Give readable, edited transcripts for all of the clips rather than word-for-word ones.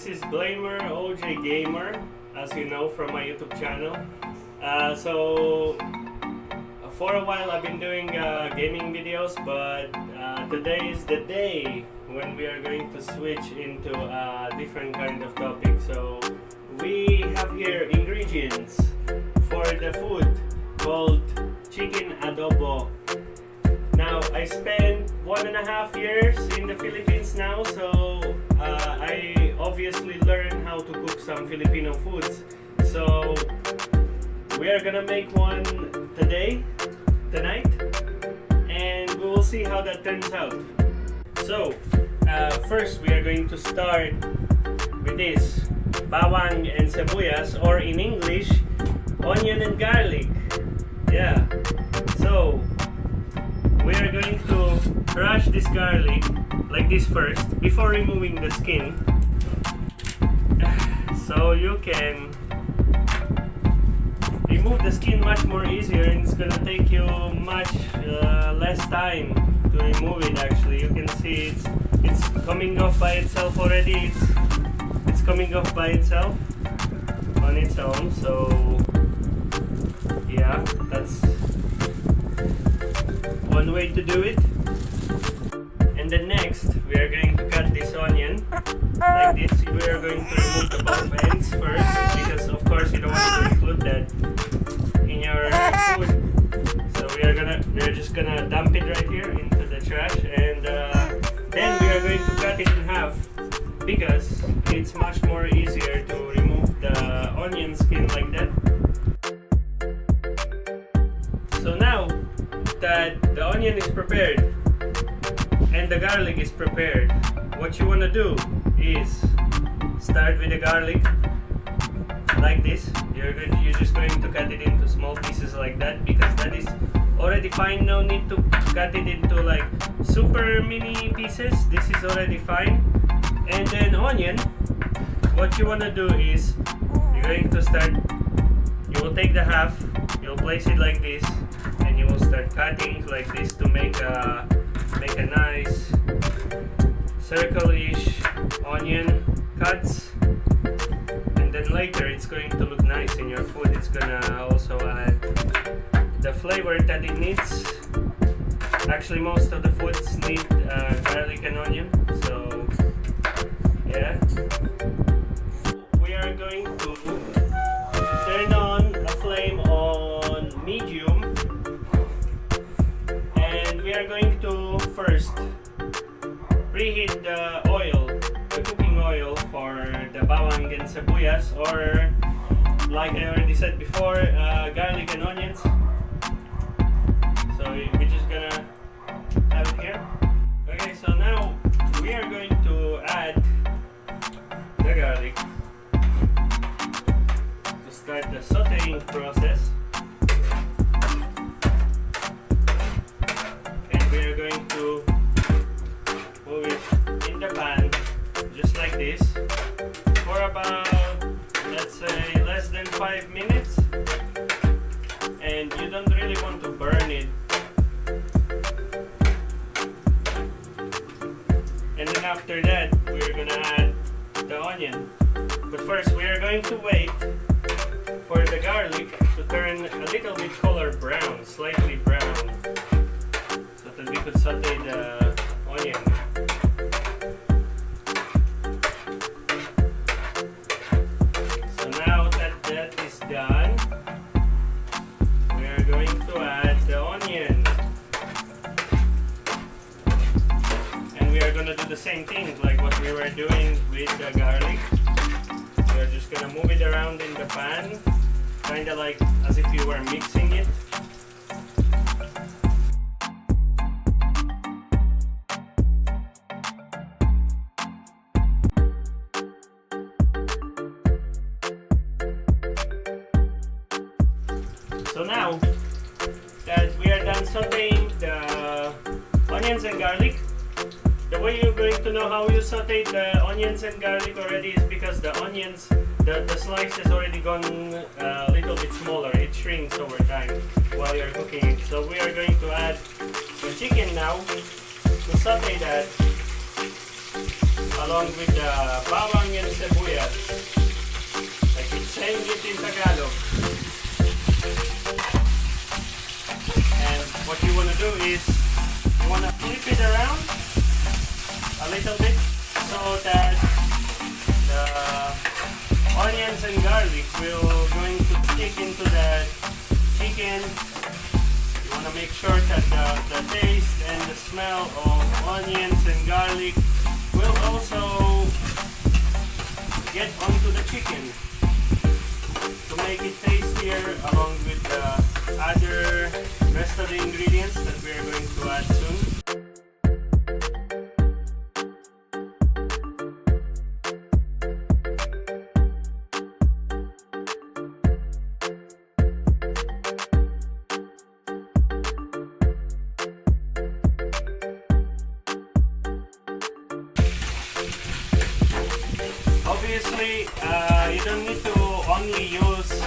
This is Blamer OJ Gamer, as you know from my YouTube channel. For a while I've been doing gaming videos, but today is the day when we are going to switch into a different kind of topic. So we have here ingredients for the food called chicken adobo. Now, I spent 1.5 years in the Philippines now, so I obviously learned how to cook some Filipino foods. So we are gonna make one tonight, and we will see how that turns out. So first we are going to start with this bawang and sibuyas, or in English, onion and garlic. Yeah. So we are going to crush this garlic like this first before removing the skin, so you can remove the skin much more easier, and it's gonna take you much less time to remove it. Actually, you can see it's coming off by itself already. It's coming off by itself on its own. So yeah, that's one way to do it. And then next, we are going to cut this onion like this. We are going to remove the both ends first, because of course you don't want to include that in your food. So we're just gonna dump it right here into the trash, and then we are going to cut it in half, because it's much more easier to remove the onion skin like that. So now that the onion is prepared and the garlic is prepared, what you want to do is start with the garlic like this. You're just going to cut it into small pieces like that, because that is already fine. No need to cut it into like super mini pieces. This is already fine. And then onion, what you want to do is you're going to start, you will take the half, you'll place it like this, and you will start cutting like this to make a nice circle-ish onion cuts. And then later it's going to look nice in your food. It's gonna also add the flavor that it needs. Actually, most of the foods need garlic and onion, so yeah. We are going to turn on a flame on medium, and we are going to first preheat the oil, the cooking oil for the bawang and sibuyas, or like I already said before, garlic and onions. So we're just gonna have it here. Okay, so now we are going to add the garlic to start the sauteing process. And we are going to move it in the pan just like this for about, let's say, less than 5 minutes. And you don't really want to burn it. And then after that, we're gonna add the onion. But first, we are going to wait for the garlic to turn a little bit color brown, slightly brown, so that we could saute the onion. So now that that is done, we are going to add the onion. And we are going to do the same thing like what we were doing with the garlic. We are just going to move it around in the pan, kind of like as if you were mixing it. So now that we are done sauteing the onions and garlic, the way you're going to know how you sauteed the onions and garlic already is because the onions, the slice has already gone a little bit smaller. It shrinks over time while you're cooking it. So we are going to add the chicken now to saute that along with the bawang and sibuyas. I keep saying it in Tagalog. And what you want to do is you want to flip it around a little bit so that the onions and garlic will going to stick into the chicken. You want to make sure that the taste and the smell of onions and garlic will also get onto the chicken to make it tastier, along with the other rest of the ingredients that we are going to add soon. Obviously, you don't need to only use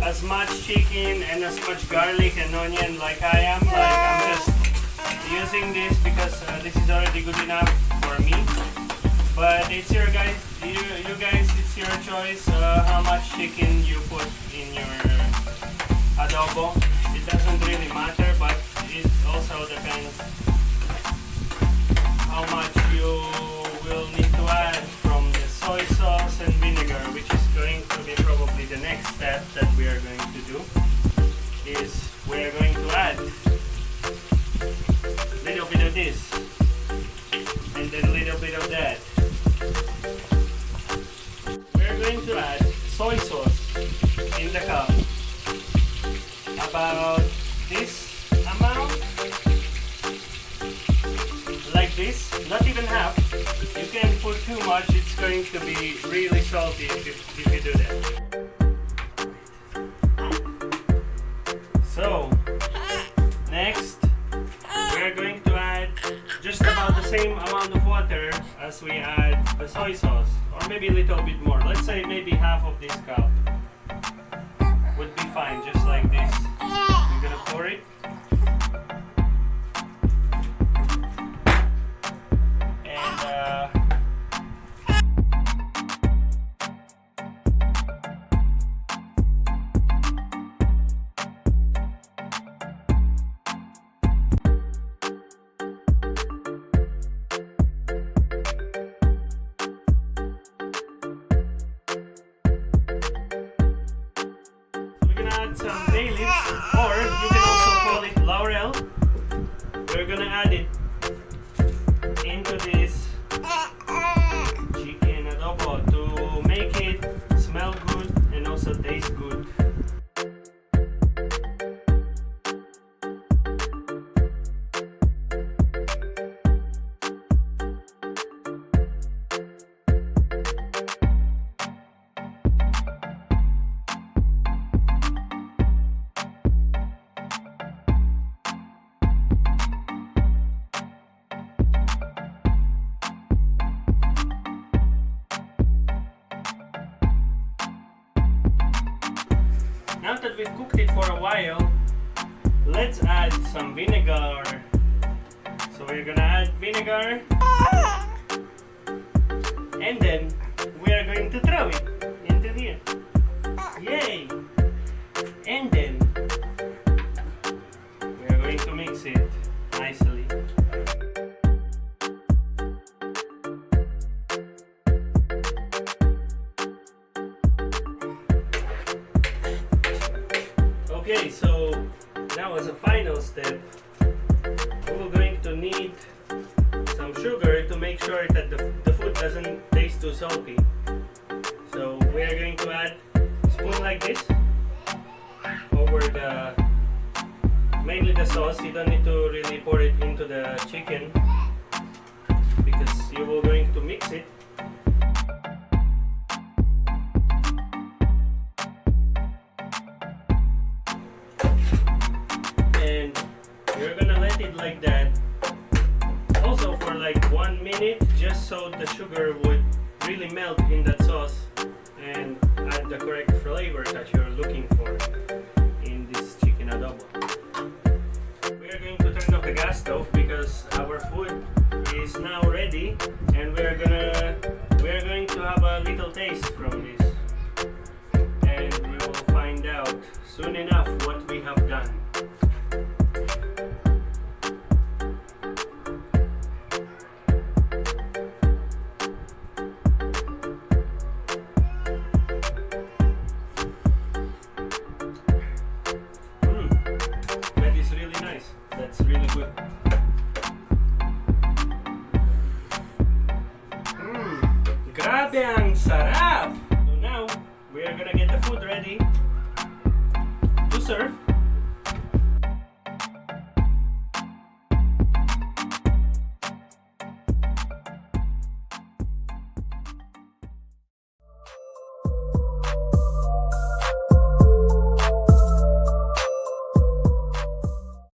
as much chicken and as much garlic and onion like I am. Like, I'm just using this because this is already good enough for me. But it's your guys, you guys, it's your choice how much chicken you put in your adobo. It doesn't really matter, but it also depends how much you will need to add from the soy sauce and vinegar, which is going to be probably the next step that we are going to do. Is we are going to add a little bit of this and then a little bit of that. We are going to add soy sauce in the cup, about this amount, like this, not even half. You can put too much, it's going to be really salty if you do that. So, next, we are going to add just about the same amount of water as we add the soy sauce, or maybe a little bit more. Let's say maybe half of this cup would be fine, just like this. We're gonna pour it. Some bay leaves, or you can also call it laurel. We're gonna add it into this chicken adobo to make it smell good and also taste good. Now that we've cooked it for a while, let's add some vinegar. So we're gonna add vinegar, and then we are going to throw it into here. Yay! And then we are going to mix it nicely. Okay, so now as a final step, we're going to need some sugar to make sure that the food doesn't taste too salty. So we are going to add a spoon like this over mainly the sauce. You don't need to really pour it into the chicken because you will going to mix it. And you're gonna let it like that also for like 1 minute, just so the sugar would really melt in that sauce and add the correct flavor that you're looking for in this chicken adobo. We are going to turn off the gas stove because our food is now ready, and we are going soon enough what we have done. That is really nice. That's really good. Grabe ang sarap! So now, we are gonna get the food ready to serve.